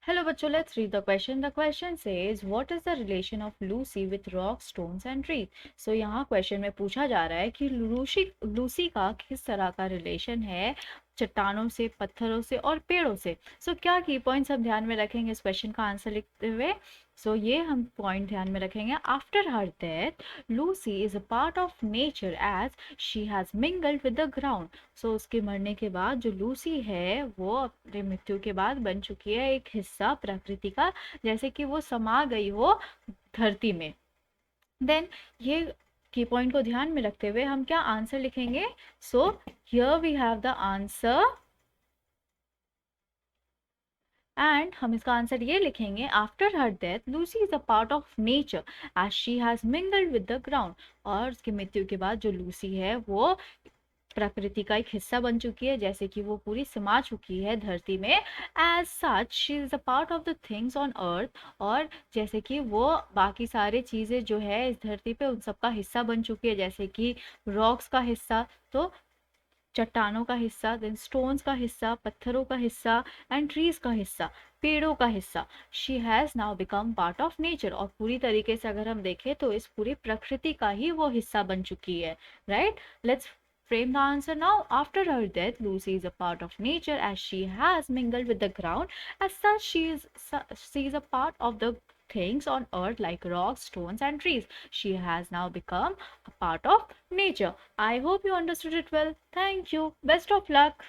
Hello बच्चों, let's read the question. The question says, what is the relation of Lucy with rocks, stones and trees? So यहाँ question में पूछा जा रहा है कि लूसी का किस तरह का रिलेशन है चट्टानों से, पत्थरों से और पेड़ों से. क्या की पॉइंट्स हम ध्यान में रखेंगे इस क्वेश्चन का आंसर लिखते हुए. ये हम पॉइंट ध्यान में रखेंगे. After her death Lucy is a part of nature as she has mingled with the ground. उसके मरने के बाद जो लूसी है वो अपने मृत्यु के बाद बन चुकी है एक हिस्सा प्रकृति का, जैसे कि वो समा गई हो धरती में. देन ये की पॉइंट को ध्यान में रखते हुए हम क्या आंसर लिखेंगे. Here we have the answer and हम इसका आंसर ये लिखेंगे. After her death Lucy is a part of nature as she has mingled with the ground. और उसकी मृत्यु के बाद जो लूसी है वो प्रकृति का एक हिस्सा बन चुकी है, जैसे कि वो पूरी समा चुकी है धरती में. As such she is a part of the things on earth. और जैसे कि वो बाकी सारे चीजें जो है इस धरती पे उन सब का हिस्सा बन चुकी है, जैसे कि रॉक्स का हिस्सा, तो चट्टानों का हिस्सा, देन स्टोन्स का हिस्सा, पत्थरों का हिस्सा एंड ट्रीज का हिस्सा, पेड़ों का हिस्सा. She has now become part of nature. और पूरी तरीके से अगर हम देखें तो इस पूरी प्रकृति का ही वो हिस्सा बन चुकी है. Right, let's frame the answer now. After her death, Lucy is a part of nature as she has mingled with the ground. As such, she is a part of the things on earth like rocks, stones, and trees. She has now become a part of nature. I hope you understood it well. Thank you. Best of luck.